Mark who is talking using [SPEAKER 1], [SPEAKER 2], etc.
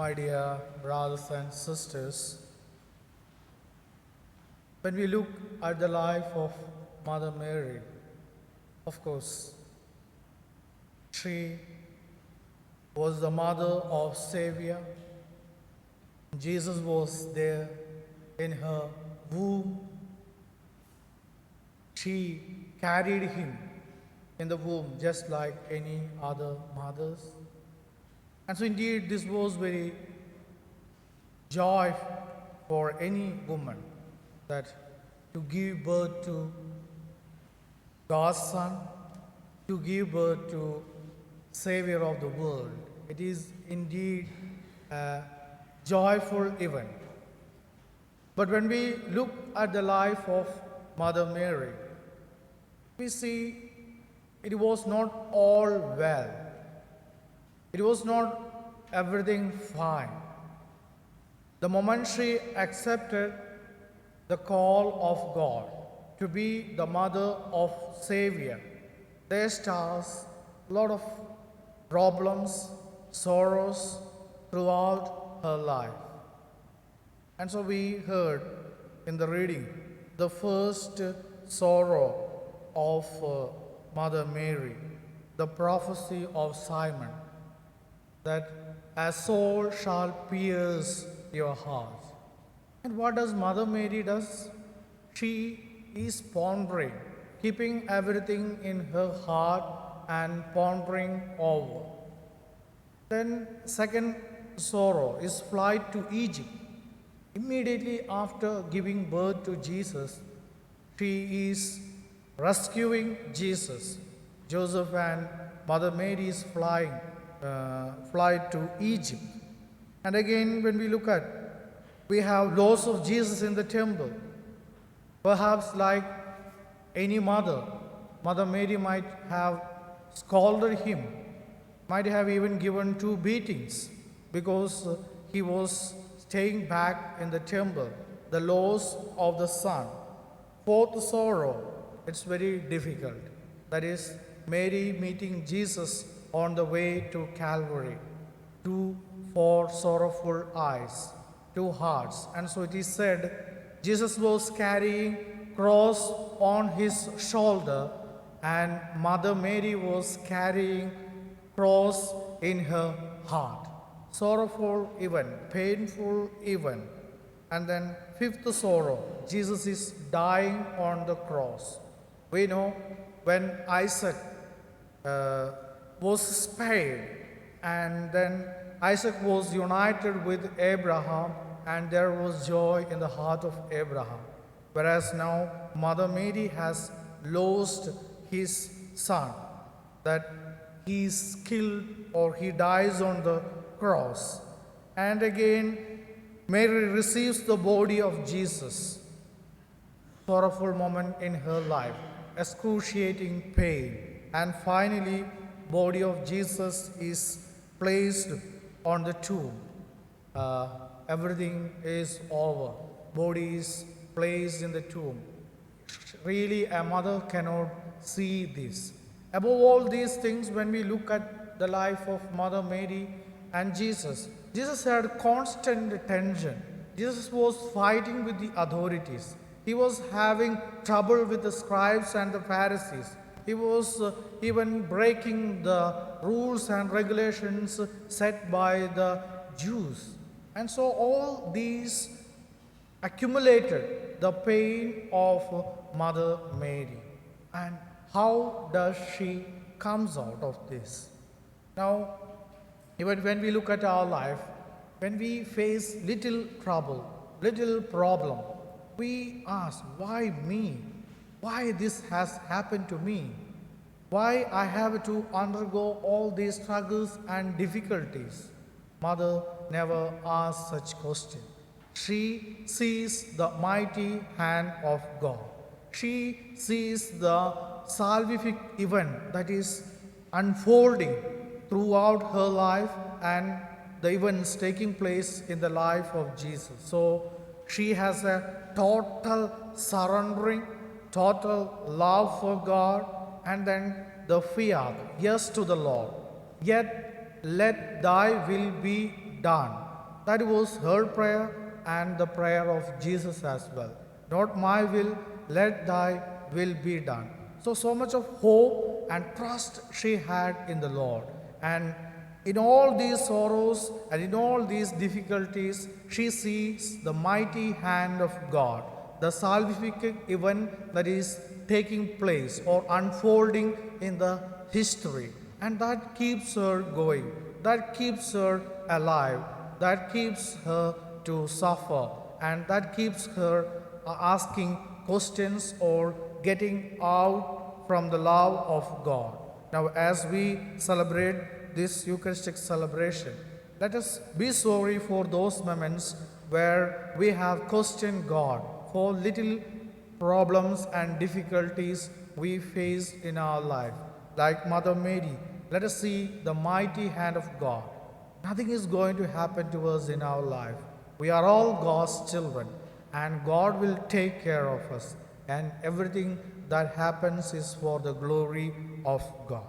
[SPEAKER 1] My dear brothers and sisters, when we look at the life of Mother Mary, of course, she was the mother of Savior. Jesus was there in her womb. She carried him in the womb just like any other mothers. And so indeed this was very joy for any woman that to give birth to God's Son, to give birth to Savior of the world. It is indeed a joyful event. But when we look at the life of Mother Mary, we see it was not all well. It was not everything fine. The moment she accepted the call of God to be the mother of Savior, there starts a lot of problems, sorrows throughout her life. And so we heard in the reading the first sorrow of Mother Mary, the prophecy of Simon, that a sword shall pierce your heart. And what does Mother Mary does? She is pondering, keeping everything in her heart and pondering over. Then second sorrow is flight to Egypt. Immediately after giving birth to Jesus, she is rescuing Jesus. Joseph and Mother Mary is flight to Egypt. And again, when we look at, we have loss of Jesus in the temple. Perhaps like any mother, Mother Mary might have scolded him, might have even given 2 beatings because he was staying back in the temple, the loss of the Son. Fourth sorrow, it's very difficult. That is Mary meeting Jesus on the way to Calvary. 4 sorrowful eyes, 2 hearts. And so it is said, Jesus was carrying cross on his shoulder and Mother Mary was carrying cross in her heart. Sorrowful event, painful event. And then 5th sorrow, Jesus is dying on the cross. We know when Isaac was spared, and then Isaac was united with Abraham, and there was joy in the heart of Abraham. Whereas now Mother Mary has lost his son, that he is killed or he dies on the cross. And again, Mary receives the body of Jesus. Sorrowful moment in her life, excruciating pain. And finally, body of Jesus is placed on the tomb. Everything is over. Body is placed in the tomb. Really, a mother cannot see this. Above all these things, when we look at the life of Mother Mary and Jesus, Jesus had constant tension. Jesus was fighting with the authorities. He was having trouble with the scribes and the Pharisees. He was even breaking the rules and regulations set by the Jews. And so all these accumulated the pain of Mother Mary. And how does she comes out of this? Now, even when we look at our life, when we face little trouble, little problem, we ask, why me? Why this has happened to me? Why I have to undergo all these struggles and difficulties? Mother never asks such question. She sees the mighty hand of God. She sees the salvific event that is unfolding throughout her life and the events taking place in the life of Jesus. So she has a total surrendering, total love for God, and then the fiat, yes to the Lord. Yet let thy will be done. That was her prayer and the prayer of Jesus as well. Not my will, let thy will be done. So much of hope and trust she had in the Lord. And in all these sorrows and in all these difficulties, she sees the mighty hand of God, the salvific event that is taking place or unfolding in the history. And that keeps her going, that keeps her alive, that keeps her to suffer, and that keeps her asking questions or getting out from the love of God. Now, as we celebrate this Eucharistic celebration, let us be sorry for those moments where we have questioned God for little problems and difficulties we face in our life. Like Mother Mary, let us see the mighty hand of God. Nothing is going to happen to us in our life. We are all God's children, and God will take care of us, and everything that happens is for the glory of God.